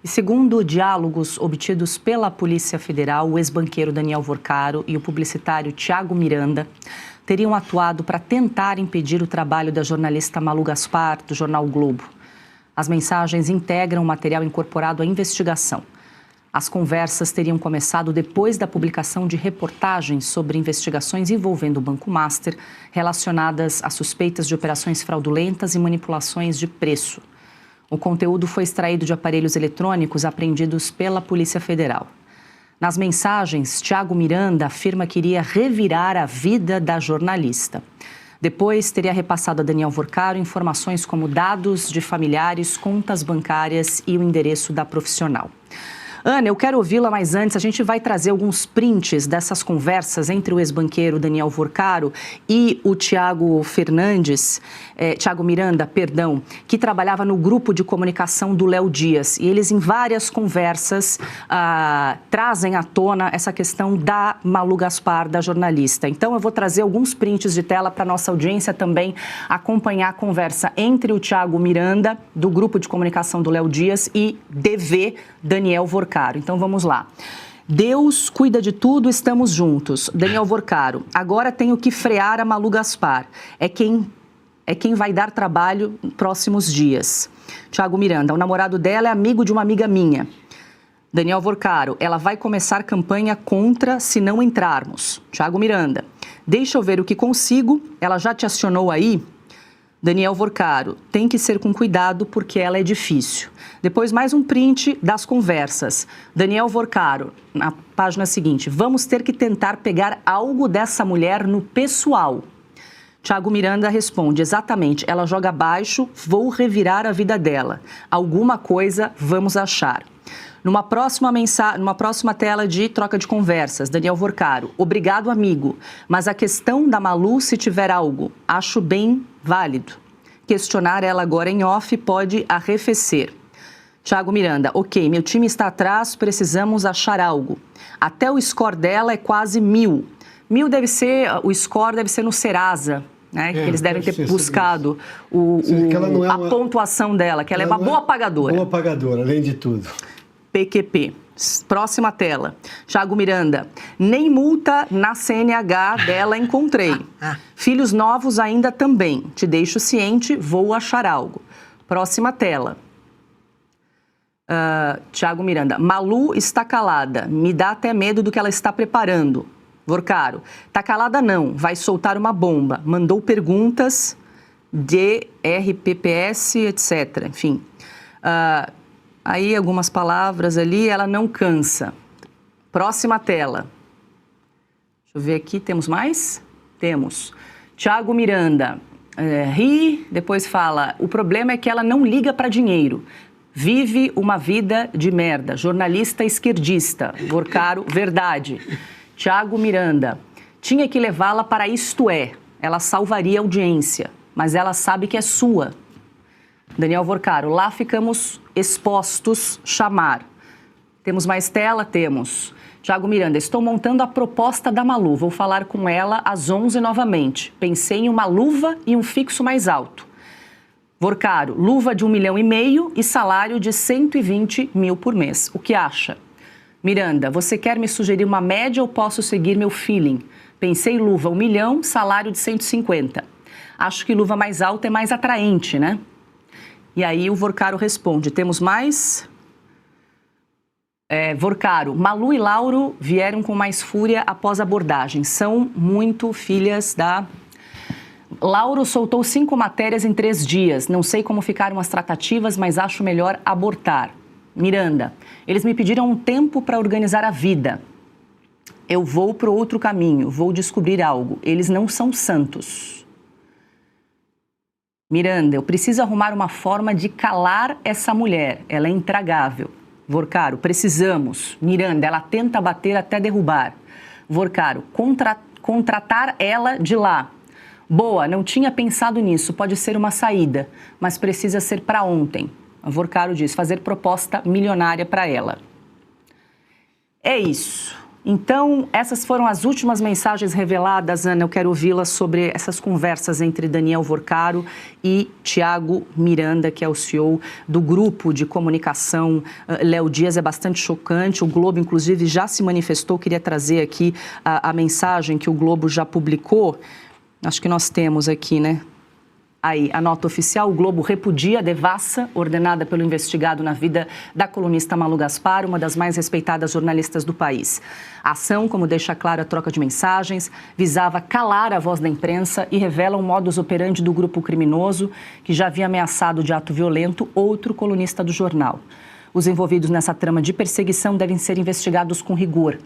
E segundo diálogos obtidos pela Polícia Federal, o ex-banqueiro Daniel Vorcaro e o publicitário Thiago Miranda teriam atuado para tentar impedir o trabalho da jornalista Malu Gaspar, do jornal Globo. As mensagens integram o material incorporado à investigação. As conversas teriam começado depois da publicação de reportagens sobre investigações envolvendo o Banco Master, relacionadas a suspeitas de operações fraudulentas e manipulações de preço. O conteúdo foi extraído de aparelhos eletrônicos apreendidos pela Polícia Federal. Nas mensagens, Thiago Miranda afirma que iria revirar a vida da jornalista. Depois, teria repassado a Daniel Vorcaro informações como dados de familiares, contas bancárias e o endereço da profissional. Ana, eu quero ouvi-la, mas antes a gente vai trazer alguns prints dessas conversas entre o ex-banqueiro Daniel Vorcaro e o Thiago Miranda, que trabalhava no grupo de comunicação do Léo Dias. E eles, em várias conversas, trazem à tona essa questão da Malu Gaspar, da jornalista. Então, eu vou trazer alguns prints de tela para a nossa audiência também acompanhar a conversa entre o Thiago Miranda, do grupo de comunicação do Léo Dias, e DV Daniel Vorcaro. Então, vamos lá. Deus cuida de tudo, estamos juntos. Daniel Vorcaro, agora tenho que frear a Malu Gaspar. É quem vai dar trabalho nos próximos dias. Thiago Miranda, o namorado dela é amigo de uma amiga minha. Daniel Vorcaro, ela vai começar campanha contra se não entrarmos. Thiago Miranda, deixa eu ver o que consigo. Ela já te acionou aí? Daniel Vorcaro, tem que ser com cuidado porque ela é difícil. Depois mais um print das conversas. Daniel Vorcaro, na página seguinte, vamos ter que tentar pegar algo dessa mulher no pessoal. Thiago Miranda responde, exatamente, ela joga baixo, vou revirar a vida dela. Alguma coisa vamos achar. Numa próxima tela de troca de conversas, Daniel Vorcaro, obrigado amigo, mas a questão da Malu, se tiver algo, acho bem válido. Questionar ela agora em off pode arrefecer. Thiago Miranda, ok, meu time está atrás, precisamos achar algo. Até o score dela é quase 1000. 1000 deve ser, o score deve ser no Serasa, né? Que eles devem ter buscado a pontuação dela, que ela é uma boa pagadora. Boa pagadora, além de tudo. PQP. Próxima tela. Thiago Miranda. Nem multa na CNH dela encontrei. Filhos novos ainda também. Te deixo ciente, vou achar algo. Próxima tela. Thiago Miranda. Malu está calada. Me dá até medo do que ela está preparando. Vorcaro. Tá calada não. Vai soltar uma bomba. Mandou perguntas de RPPS, etc. Enfim. Aí, algumas palavras ali, ela não cansa. Próxima tela. Deixa eu ver aqui, temos mais? Temos. Thiago Miranda, ri, depois fala, o problema é que ela não liga para dinheiro. Vive uma vida de merda. Jornalista esquerdista. Vorcaro, verdade. Thiago Miranda, tinha que levá-la para Isto É. Ela salvaria a audiência, mas ela sabe que é sua. Daniel Vorcaro, lá ficamos expostos, chamar. Temos mais tela? Temos. Thiago Miranda, estou montando a proposta da Malu. Vou falar com ela às 11 novamente. Pensei em uma luva e um fixo mais alto. Vorcaro, luva de 1,5 milhão e salário de 120 mil por mês. O que acha? Miranda, você quer me sugerir uma média ou posso seguir meu feeling? Pensei luva 1 milhão, salário de 150. Acho que luva mais alta é mais atraente, né? E aí o Vorcaro responde, temos mais? Vorcaro, Malu e Lauro vieram com mais fúria após a abordagem. São muito filhas da... Lauro soltou 5 matérias em 3 dias. Não sei como ficaram as tratativas, mas acho melhor abortar. Miranda, eles me pediram um tempo para organizar a vida. Eu vou para outro caminho, vou descobrir algo. Eles não são santos. Miranda, eu preciso arrumar uma forma de calar essa mulher. Ela é intragável. Vorcaro, precisamos. Miranda, ela tenta bater até derrubar. Vorcaro, contratar ela de lá. Boa, não tinha pensado nisso. Pode ser uma saída, mas precisa ser para ontem. Vorcaro diz, fazer proposta milionária para ela. É isso. Então, essas foram as últimas mensagens reveladas, Ana. Eu quero ouvi-las sobre essas conversas entre Daniel Vorcaro e Tiago Miranda, que é o CEO do grupo de comunicação Léo Dias. É bastante chocante. O Globo, inclusive, já se manifestou. Queria trazer aqui a mensagem que o Globo já publicou. Acho que nós temos aqui, né? Aí, a nota oficial: o Globo repudia a devassa ordenada pelo investigado na vida da colunista Malu Gaspar, uma das mais respeitadas jornalistas do país. A ação, como deixa claro a troca de mensagens, visava calar a voz da imprensa e revela o modus operandi do grupo criminoso que já havia ameaçado de ato violento outro colunista do jornal. Os envolvidos nessa trama de perseguição devem ser investigados com rigor.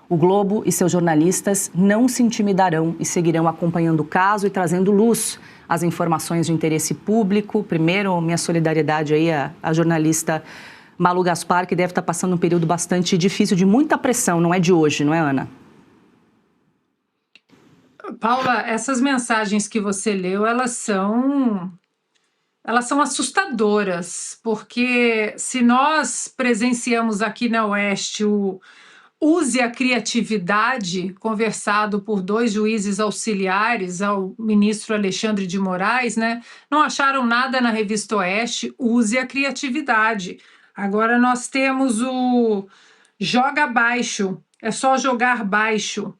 O Globo e seus jornalistas não se intimidarão e seguirão acompanhando o caso e trazendo luz às informações de interesse público. Primeiro, minha solidariedade aí à jornalista Malu Gaspar, que deve estar passando um período bastante difícil, de muita pressão, não é de hoje, não é, Ana? Paula, essas mensagens que você leu, elas são assustadoras, porque se nós presenciamos aqui na Oeste o use a criatividade, conversado por 2 juízes auxiliares ao ministro Alexandre de Moraes, né? Não acharam nada na revista Oeste, use a criatividade. Agora nós temos o joga baixo, é só jogar baixo.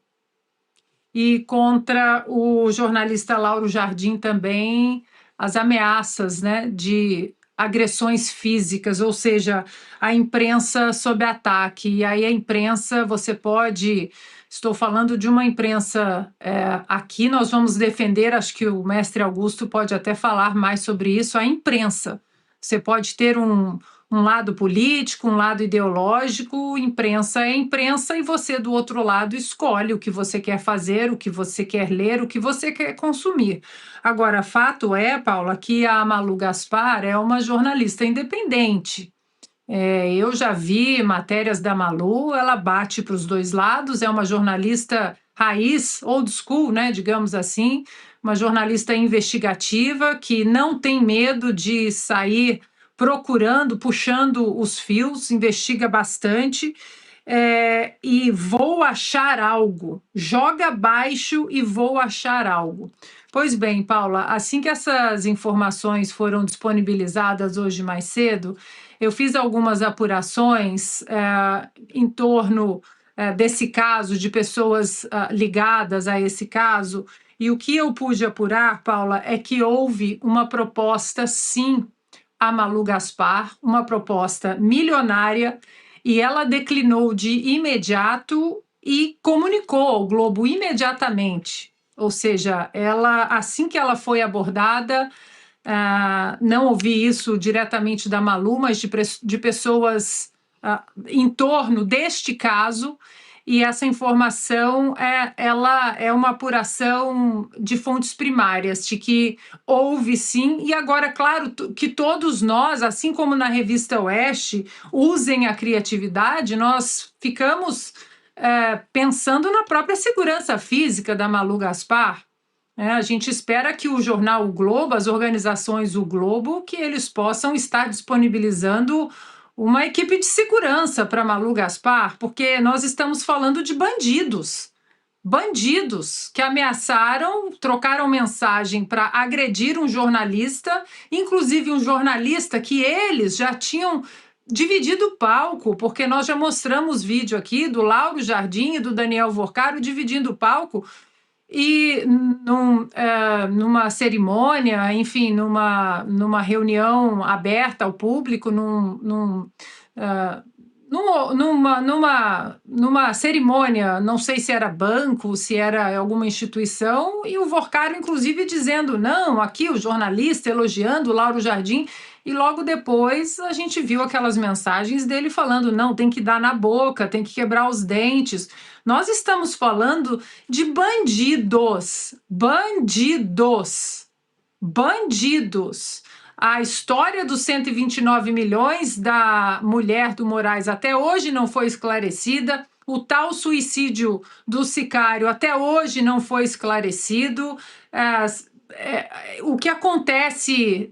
E contra o jornalista Lauro Jardim também as ameaças, né, de agressões físicas, ou seja, a imprensa sob ataque. E aí a imprensa, você pode... Estou falando de uma imprensa... aqui nós vamos defender, acho que o mestre Augusto pode até falar mais sobre isso, a imprensa. Você pode ter um lado político, um lado ideológico, imprensa é imprensa, e você do outro lado escolhe o que você quer fazer, o que você quer ler, o que você quer consumir. Agora, fato é, Paula, que a Malu Gaspar é uma jornalista independente. Eu já vi matérias da Malu, ela bate para os 2 lados, é uma jornalista raiz, old school, né, digamos assim, uma jornalista investigativa que não tem medo de sair procurando, puxando os fios, investiga bastante, e vou achar algo, joga baixo e vou achar algo. Pois bem, Paula, assim que essas informações foram disponibilizadas hoje mais cedo, eu fiz algumas apurações em torno desse caso, de pessoas ligadas a esse caso, e o que eu pude apurar, Paula, é que houve uma proposta, sim, a Malu Gaspar, uma proposta milionária, e ela declinou de imediato e comunicou ao Globo imediatamente. Ou seja, assim que ela foi abordada, não ouvi isso diretamente da Malu, mas de pessoas em torno deste caso, e essa informação ela é uma apuração de fontes primárias, de que houve sim, e agora, claro, que todos nós, assim como na revista Oeste, usem a criatividade, nós ficamos pensando na própria segurança física da Malu Gaspar. A gente espera que o jornal O Globo, as organizações O Globo, que eles possam estar disponibilizando uma equipe de segurança para Malu Gaspar, porque nós estamos falando de bandidos que ameaçaram, trocaram mensagem para agredir um jornalista, inclusive um jornalista que eles já tinham dividido o palco, porque nós já mostramos vídeo aqui do Lauro Jardim e do Daniel Vorcaro dividindo o palco, e numa cerimônia, enfim, numa reunião aberta ao público, numa cerimônia, não sei se era banco, se era alguma instituição, e o Vorcaro, inclusive, dizendo, não, aqui o jornalista elogiando o Lauro Jardim, e logo depois a gente viu aquelas mensagens dele falando, não, tem que dar na boca, tem que quebrar os dentes. Nós estamos falando de bandidos. A história dos 129 milhões da mulher do Moraes até hoje não foi esclarecida. O tal suicídio do Sicário até hoje não foi esclarecido. O que acontece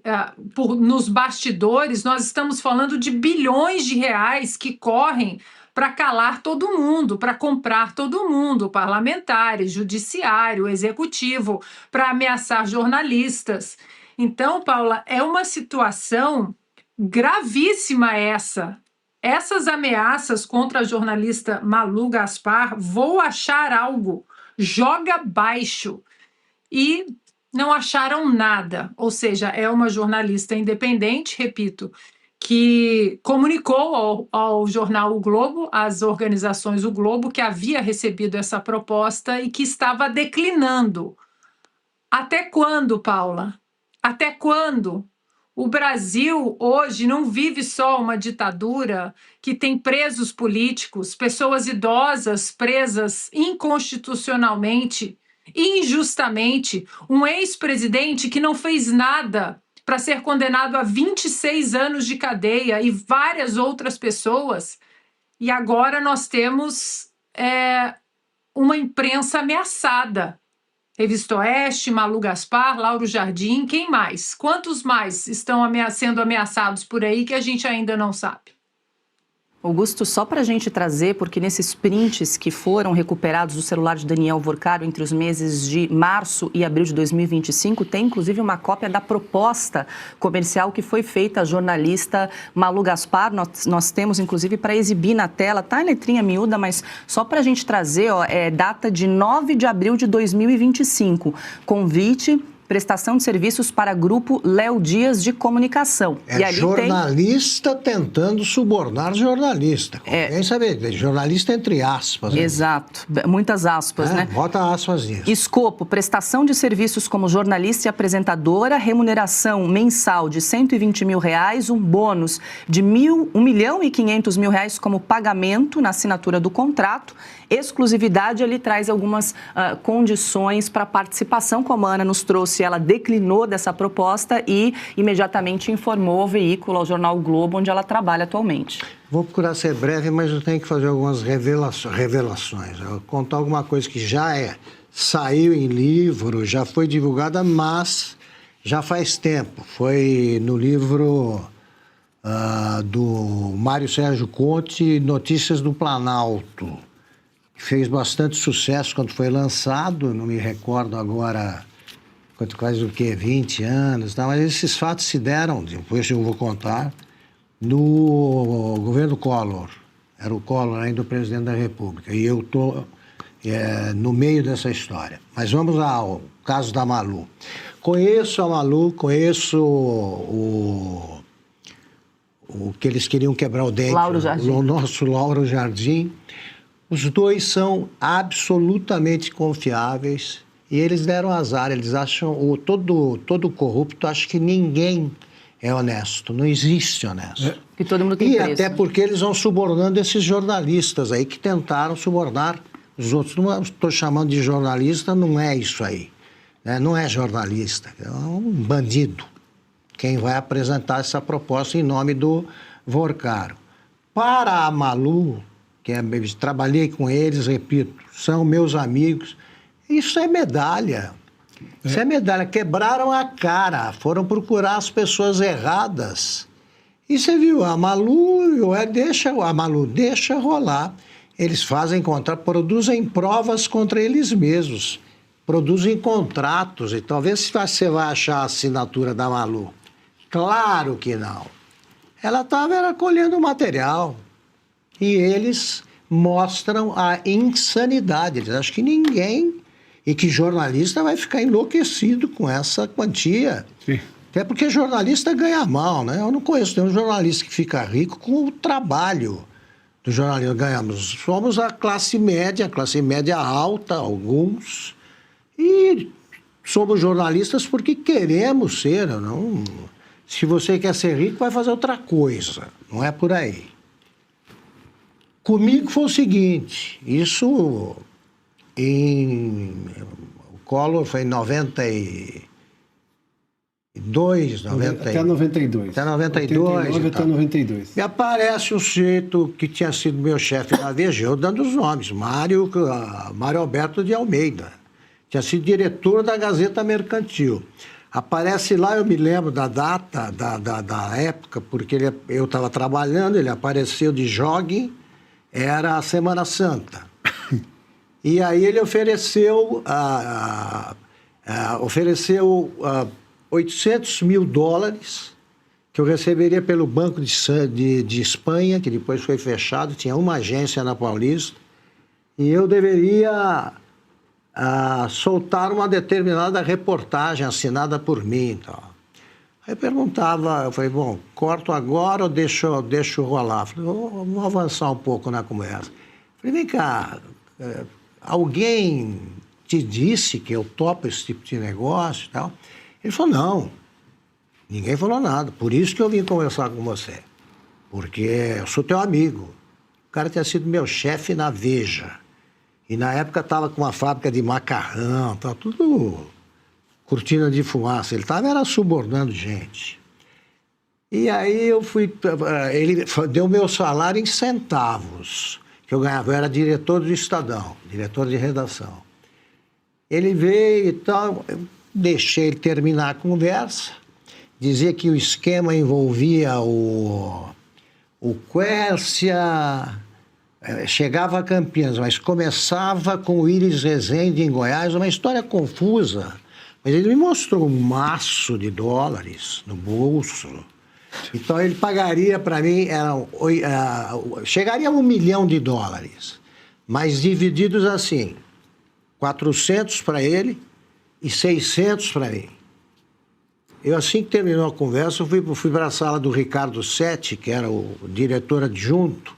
nos bastidores, nós estamos falando de bilhões de reais que correm para calar todo mundo, para comprar todo mundo, parlamentares, judiciário, executivo, para ameaçar jornalistas. Então, Paula, é uma situação gravíssima essa. Essas ameaças contra a jornalista Malu Gaspar, vou achar algo, joga baixo. E não acharam nada. Ou seja, é uma jornalista independente, repito, que comunicou ao jornal O Globo, às organizações O Globo, que havia recebido essa proposta e que estava declinando. Até quando, Paula? Até quando? O Brasil hoje não vive só uma ditadura que tem presos políticos, pessoas idosas presas inconstitucionalmente, injustamente, um ex-presidente que não fez nada para ser condenado a 26 anos de cadeia e várias outras pessoas. E agora nós temos uma imprensa ameaçada. Revista Oeste, Malu Gaspar, Lauro Jardim, quem mais? Quantos mais estão sendo ameaçados por aí que a gente ainda não sabe? Augusto, só para a gente trazer, porque nesses prints que foram recuperados do celular de Daniel Vorcaro entre os meses de março e abril de 2025, tem inclusive uma cópia da proposta comercial que foi feita à jornalista Malu Gaspar. Nós temos inclusive para exibir na tela, está em letrinha miúda, mas só para a gente trazer, data de 9 de abril de 2025, convite... Prestação de serviços para grupo Léo Dias de Comunicação. E ali jornalista tentando subornar jornalista. Quem sabe? Jornalista entre aspas. Né? Exato. Muitas aspas, né? Bota aspas nisso. Escopo, prestação de serviços como jornalista e apresentadora, remuneração mensal de R$120 mil, um bônus de R$1.500.000 como pagamento na assinatura do contrato. Exclusividade, ele traz algumas condições para participação, como a Ana nos trouxe, ela declinou dessa proposta e imediatamente informou ao veículo, ao jornal o Globo, onde ela trabalha atualmente. Vou procurar ser breve, mas eu tenho que fazer algumas revelações. Eu vou contar alguma coisa que já saiu em livro, já foi divulgada, mas já faz tempo. Foi no livro do Mário Sérgio Conte, Notícias do Planalto. Fez bastante sucesso quando foi lançado, não me recordo agora, quase 20 anos, mas esses fatos se deram, depois eu vou contar, no governo Collor. Era o Collor ainda o presidente da República, e eu estou no meio dessa história. Mas vamos ao caso da Malu. Conheço a Malu, conheço o que eles queriam quebrar o dente, o nosso Lauro Jardim. Os dois são absolutamente confiáveis e eles deram azar. Eles acham, todo corrupto acha que ninguém é honesto, não existe honesto. Que todo mundo tem preço. Até porque eles vão subornando esses jornalistas aí que tentaram subornar os outros. Não estou chamando de jornalista, não é isso aí. Né? Não é jornalista, é um bandido. Quem vai apresentar essa proposta em nome do Vorcaro. Para a Malu, trabalhei com eles, repito, são meus amigos. Isso é medalha. Isso é medalha. Quebraram a cara, foram procurar as pessoas erradas. E você viu, a Malu deixa rolar. Eles produzem provas contra eles mesmos, produzem contratos. E talvez você vai achar a assinatura da Malu. Claro que não. Ela estava colhendo material. E eles mostram a insanidade. Eles acham que ninguém, e que jornalista vai ficar enlouquecido com essa quantia. Sim. Até porque jornalista ganha mal, né? Eu não conheço nenhum jornalista que fica rico com o trabalho do jornalismo. Somos a classe média alta, alguns, e somos jornalistas porque queremos ser. Não? Se você quer ser rico, vai fazer outra coisa. Não é por aí. Comigo foi o seguinte, o Collor foi em 92, até 92. Até 92. Até 92. E aparece um sujeito que tinha sido meu chefe na Veja, eu dando os nomes, Mário Alberto de Almeida. Tinha sido diretor da Gazeta Mercantil. Aparece lá, eu me lembro da data, da época, porque eu estava trabalhando, ele apareceu de jogging. era a Semana Santa. E aí ele ofereceu, $800 mil, que eu receberia pelo Banco de Espanha, que depois foi fechado, tinha uma agência na Paulista, e eu deveria soltar uma determinada reportagem assinada por mim. Então. Aí eu perguntava, eu falei, bom, corto agora ou deixo rolar? Falei, vamos avançar um pouco na conversa. Falei, vem cá, alguém te disse que eu topo esse tipo de negócio e tal? Ele falou, não, ninguém falou nada, por isso que eu vim conversar com você, porque eu sou teu amigo. O cara tinha sido meu chefe na Veja, e na época estava com uma fábrica de macarrão, estava tudo cortina de fumaça, ele estava subornando gente. E aí ele deu meu salário em centavos, que eu ganhava, eu era diretor do Estadão, diretor de redação. Ele veio e tal, eu deixei ele terminar a conversa, dizia que o esquema envolvia o Quércia, chegava a Campinas, mas começava com o Íris Rezende em Goiás, uma história confusa. Mas ele me mostrou um maço de dólares no bolso. Então ele pagaria para mim, chegaria a $1 milhão, mas divididos assim, 400 para ele e 600 para mim. Eu, assim que terminou a conversa, eu fui para a sala do Ricardo Sete, que era o diretor adjunto.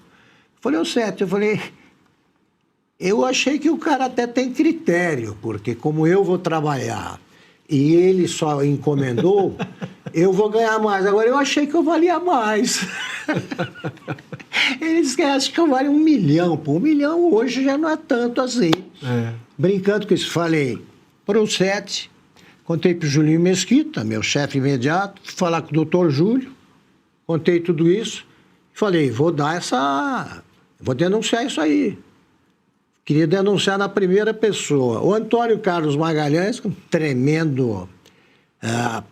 Falei, Sete, eu achei que o cara até tem critério, porque como eu vou trabalhar e ele só encomendou, eu vou ganhar mais. Agora, eu achei que eu valia mais. Ele disse que acha que eu valho $1 milhão. Pô, $1 milhão hoje já não é tanto assim. Brincando com isso, falei para o Sete, contei para o Julinho Mesquita, meu chefe imediato, fui falar com o doutor Júlio, contei tudo isso, falei, vou denunciar isso aí. Queria denunciar na primeira pessoa. O Antônio Carlos Magalhães, um tremendo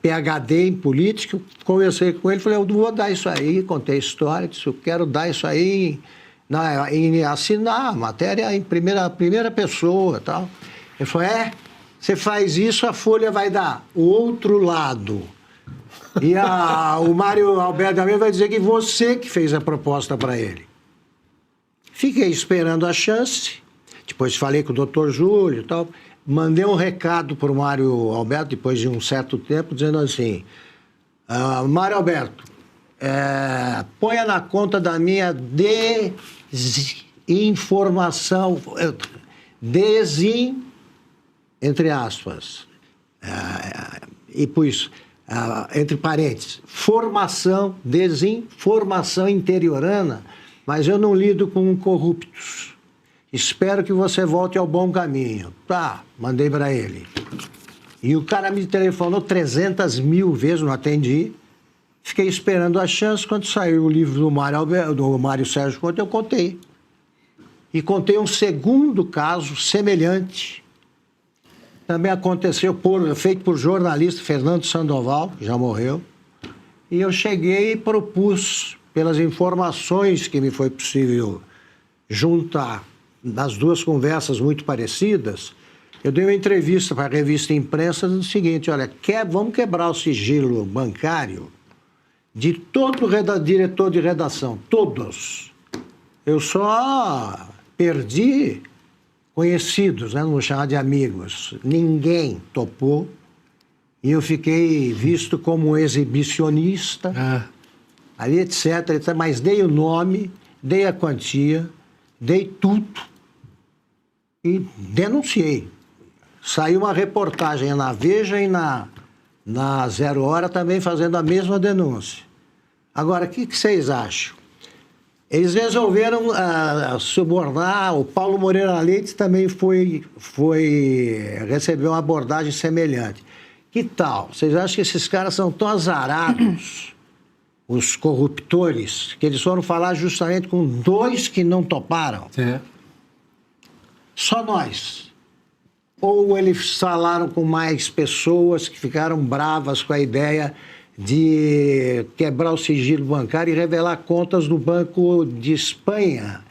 PhD em política, conversei com ele, falei, eu vou dar isso aí, contei a história, disse, eu quero dar isso aí, assinar a matéria em primeira pessoa e tal. Ele falou, você faz isso, a Folha vai dar o outro lado. E o Mário Alberto Almeida vai dizer que você que fez a proposta para ele. Fiquei esperando a chance, depois falei com o doutor Júlio e tal, mandei um recado para o Mário Alberto, depois de um certo tempo, dizendo assim, Mário Alberto, ponha na conta da minha desinformação, entre aspas, e pus, entre parênteses, desinformação interiorana, mas eu não lido com corruptos. Espero que você volte ao bom caminho. Tá, mandei para ele. E o cara me telefonou 300 mil vezes, não atendi. Fiquei esperando a chance. Quando saiu o livro do Mário Sérgio Couto, eu contei. E contei um segundo caso semelhante. Também aconteceu, feito por jornalista Fernando Sandoval, que já morreu. E eu cheguei e propus, pelas informações que me foi possível juntar, nas duas conversas muito parecidas, eu dei uma entrevista para a revista Imprensa do seguinte, olha, vamos quebrar o sigilo bancário de todo diretor de redação, todos. Eu só perdi conhecidos, né? Não vou chamar de amigos. Ninguém topou e eu fiquei visto como um exibicionista, ali, etc. Mas dei o nome, dei a quantia, dei tudo. E denunciei. Saiu uma reportagem na Veja e na 0 Hora também fazendo a mesma denúncia. Agora, o que vocês acham? Eles resolveram subornar, o Paulo Moreira Leite também recebeu uma abordagem semelhante. Que tal? Vocês acham que esses caras são tão azarados, os corruptores, que eles foram falar justamente com 2 que não toparam? Só nós. Ou eles falaram com mais pessoas que ficaram bravas com a ideia de quebrar o sigilo bancário e revelar contas do Banco de Espanha,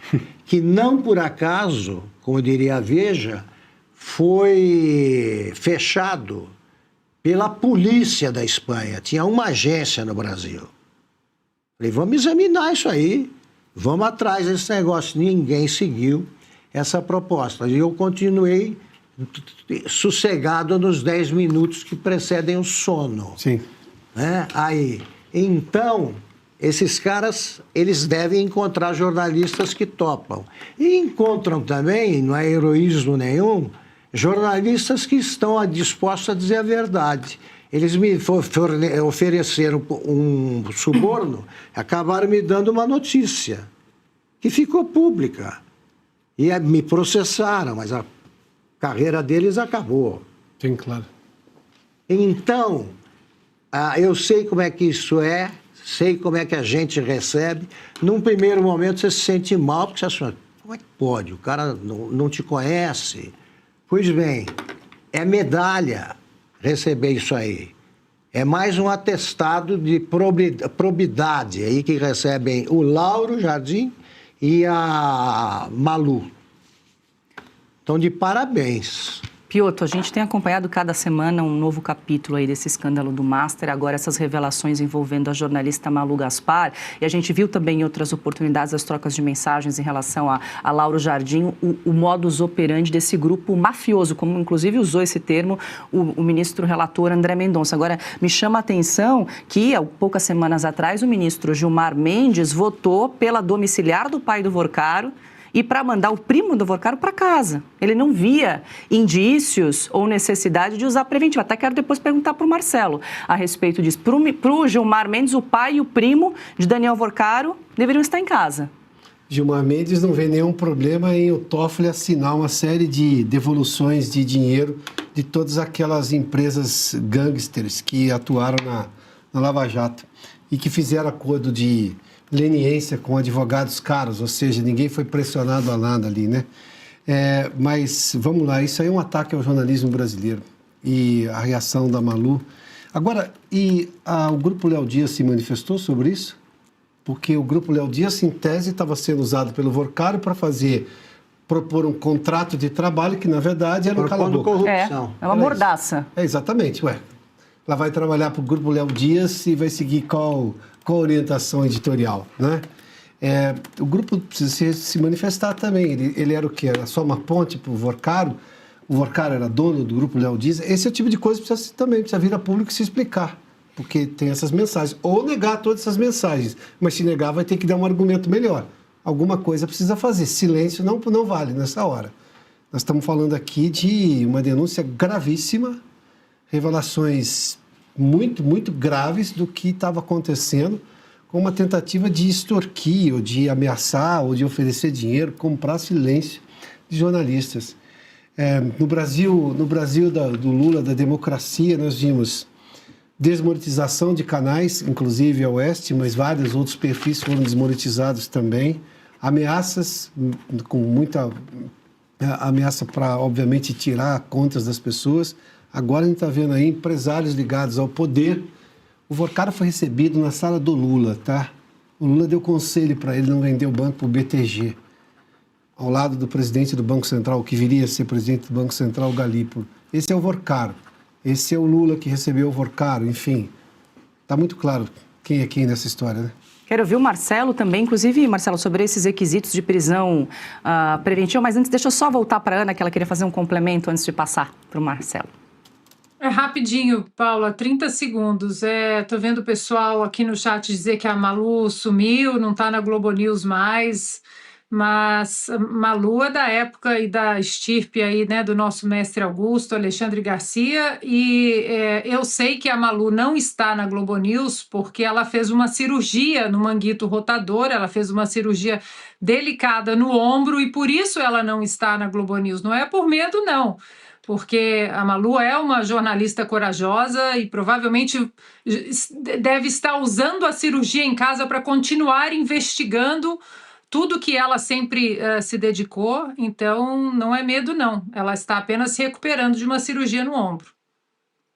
que não por acaso, como diria a Veja, foi fechado pela polícia da Espanha. Tinha uma agência no Brasil. Falei, vamos examinar isso aí, vamos atrás desse negócio. Ninguém seguiu essa proposta. E eu continuei sossegado nos 10 minutos que precedem o sono. Sim. Né? Aí, então, esses caras, eles devem encontrar jornalistas que topam. E encontram também, não é heroísmo nenhum, jornalistas que estão dispostos a dizer a verdade. Eles me ofereceram um suborno, acabaram me dando uma notícia, que ficou pública. E me processaram, mas a carreira deles acabou. Sim, claro. Então, eu sei como é que isso é, sei como é que a gente recebe. Num primeiro momento você se sente mal, porque você acha, como é que pode? O cara não te conhece. Pois bem, é medalha receber isso aí. É mais um atestado de probidade aí que recebem o Lauro Jardim e a Malu. Então, de parabéns. Piotr, a gente tem acompanhado cada semana um novo capítulo aí desse escândalo do Master, agora essas revelações envolvendo a jornalista Malu Gaspar, e a gente viu também em outras oportunidades as trocas de mensagens em relação a Lauro Jardim, o modus operandi desse grupo mafioso, como inclusive usou esse termo o ministro relator André Mendonça. Agora, me chama a atenção que, há poucas semanas atrás, o ministro Gilmar Mendes votou pela domiciliar do pai do Vorcaro, e para mandar o primo do Vorcaro para casa. Ele não via indícios ou necessidade de usar preventivo. Até quero depois perguntar para o Marcelo a respeito disso. Para o Gilmar Mendes, o pai e o primo de Daniel Vorcaro deveriam estar em casa. Gilmar Mendes não vê nenhum problema em o Toffoli assinar uma série de devoluções de dinheiro de todas aquelas empresas gangsters que atuaram na Lava Jato e que fizeram acordo de leniência com advogados caros, ou seja, ninguém foi pressionado a nada ali, né? Mas, vamos lá, isso aí é um ataque ao jornalismo brasileiro e a reação da Malu. Agora, o Grupo Léo Dias se manifestou sobre isso? Porque o Grupo Léo Dias, em tese, estava sendo usado pelo Vorcaro para propor um contrato de trabalho que, na verdade, era um cala-boca. Corrupção. É uma mordaça. Exatamente, ela vai trabalhar para o Grupo Léo Dias e vai seguir qual orientação editorial, né? O grupo precisa se manifestar também. Ele era o quê? Era só uma ponte para o Vorcaro? O Vorcaro era dono do Grupo Léo Dias? Esse é o tipo de coisa que precisa vir a público e se explicar, porque tem essas mensagens. Ou negar todas essas mensagens, mas se negar vai ter que dar um argumento melhor. Alguma coisa precisa fazer. Silêncio não vale nessa hora. Nós estamos falando aqui de uma denúncia gravíssima, revelações muito, muito graves do que estava acontecendo, com uma tentativa de extorquir, ou de ameaçar, ou de oferecer dinheiro, comprar silêncio de jornalistas. No Brasil do Lula, da democracia, nós vimos desmonetização de canais, inclusive a Oeste, mas vários outros perfis foram desmonetizados também. Ameaças, com muita ameaça para, obviamente, tirar contas das pessoas. Agora a gente está vendo aí empresários ligados ao poder. O Vorcaro foi recebido na sala do Lula, tá? O Lula deu conselho para ele não vender o banco para o BTG, ao lado do presidente do Banco Central, o que viria a ser presidente do Banco Central, o Galípolo. Esse é o Vorcaro. Esse é o Lula que recebeu o Vorcaro. Enfim, está muito claro quem é quem nessa história, né? Quero ouvir o Marcelo também, inclusive, Marcelo, sobre esses requisitos de prisão preventiva. Mas antes, deixa eu só voltar para a Ana, que ela queria fazer um complemento antes de passar para o Marcelo. Rapidinho, Paula, 30 segundos. Tô vendo o pessoal aqui no chat dizer que a Malu sumiu, não está na Globo News mais, mas Malu é da época e da estirpe aí, né, do nosso mestre Augusto, Alexandre Garcia, e eu sei que a Malu não está na Globo News porque ela fez uma cirurgia no manguito rotador, ela fez uma cirurgia delicada no ombro e por isso ela não está na Globo News. Não é por medo, não. Porque a Malu é uma jornalista corajosa e provavelmente deve estar usando a cirurgia em casa para continuar investigando tudo que ela sempre se dedicou. Então, não é medo, não. Ela está apenas se recuperando de uma cirurgia no ombro.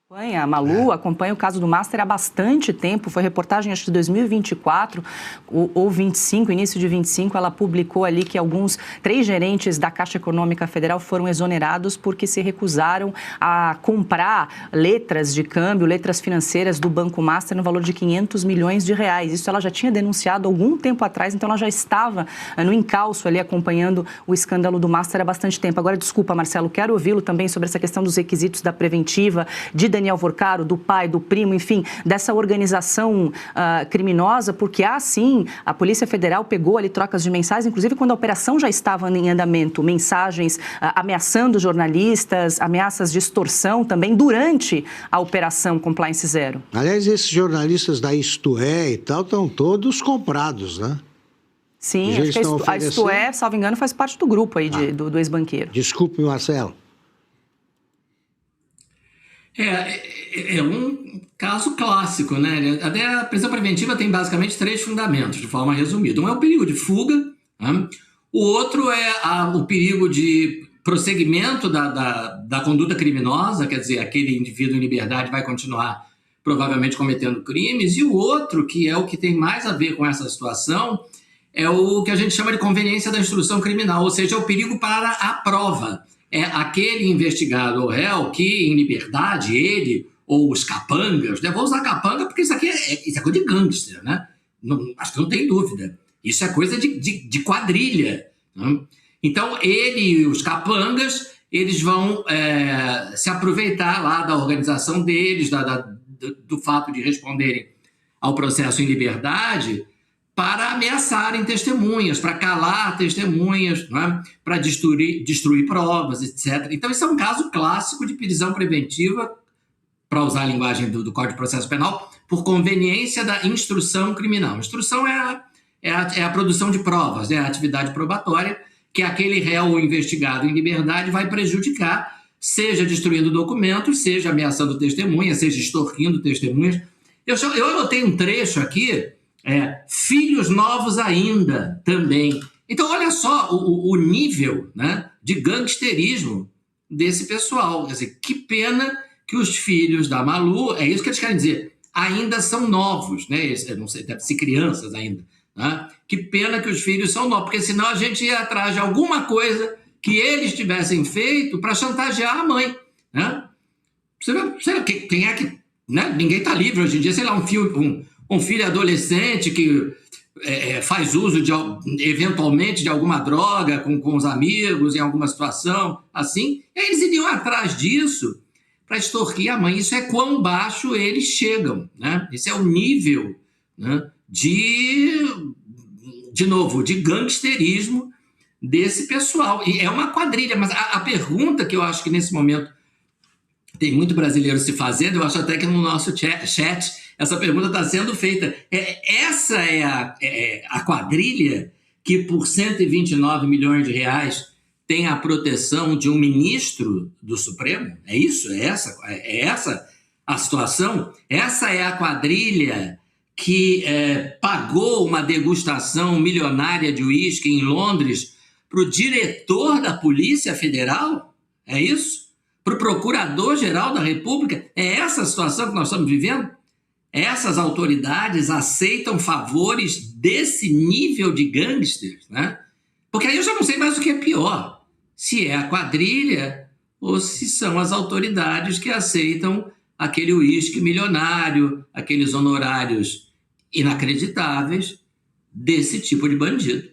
A Malu acompanha o caso do Master há bastante tempo, foi reportagem acho que de 2024 ou 25, início de 25, ela publicou ali que 3 gerentes da Caixa Econômica Federal foram exonerados porque se recusaram a comprar letras de câmbio, letras financeiras do Banco Master no valor de R$500 milhões. Isso ela já tinha denunciado algum tempo atrás, então ela já estava no encalço ali acompanhando o escândalo do Master há bastante tempo. Agora, desculpa, Marcelo, quero ouvi-lo também sobre essa questão dos requisitos da preventiva, de Daniel Vorcaro, do pai, do primo, enfim, dessa organização criminosa, porque sim, a Polícia Federal pegou ali trocas de mensagens, inclusive quando a operação já estava em andamento, mensagens ameaçando jornalistas, ameaças de extorsão também durante a operação Compliance Zero. Aliás, esses jornalistas da Isto É e tal estão todos comprados, né? Sim, acho que a Isto É, salvo engano, faz parte do grupo aí do ex-banqueiro. Desculpe, Marcelo. É um caso clássico, né? Até a prisão preventiva tem basicamente 3 fundamentos, de forma resumida. Um é o perigo de fuga, né? O outro é o perigo de prosseguimento da conduta criminosa, quer dizer, aquele indivíduo em liberdade vai continuar provavelmente cometendo crimes, e o outro, que é o que tem mais a ver com essa situação, é o que a gente chama de conveniência da instrução criminal, ou seja, é o perigo para a prova. É aquele investigado ou réu que, em liberdade, ele ou os capangas, né? Vou usar capanga porque isso aqui isso é coisa de gangster, né? Acho que não tem dúvida. Isso é coisa de quadrilha, né? Então, ele e os capangas, eles vão se aproveitar lá da organização deles, do fato de responderem ao processo em liberdade, para ameaçarem testemunhas, para calar testemunhas, né? Para destruir provas, etc. Então, isso é um caso clássico de prisão preventiva, para usar a linguagem do Código de Processo Penal, por conveniência da instrução criminal. Instrução é a produção de provas, né? A atividade probatória, que aquele réu ou investigado em liberdade vai prejudicar, seja destruindo documentos, seja ameaçando testemunhas, seja extorquindo testemunhas. Eu anotei um trecho aqui, filhos novos ainda também. Então, olha só o nível, né, de gangsterismo desse pessoal. Quer dizer, que pena que os filhos da Malu, é isso que eles querem dizer, ainda são novos, né? Eu não sei, deve ser crianças ainda. Né? Que pena que os filhos são novos, porque senão a gente ia atrás de alguma coisa que eles tivessem feito para chantagear a mãe. Né? Sei lá, quem é que... Né? Ninguém está livre hoje em dia, sei lá, um filho adolescente que faz uso eventualmente de alguma droga com os amigos em alguma situação assim, e aí eles iriam atrás disso para extorquir a mãe. Isso é quão baixo eles chegam, né? Esse é o nível, né, de gangsterismo desse pessoal. E é uma quadrilha, mas a pergunta que eu acho que nesse momento tem muito brasileiro se fazendo, eu acho até que no nosso chat essa pergunta está sendo feita. Essa é a quadrilha que, por 129 milhões de reais, tem a proteção de um ministro do Supremo? É isso? É essa a situação? Essa é a quadrilha que pagou uma degustação milionária de uísque em Londres para o diretor da Polícia Federal? É isso? Para o Procurador-Geral da República? É essa a situação que nós estamos vivendo? Essas autoridades aceitam favores desse nível de gangsters, né? Porque aí eu já não sei mais o que é pior. Se é a quadrilha ou se são as autoridades que aceitam aquele uísque milionário, aqueles honorários inacreditáveis desse tipo de bandido.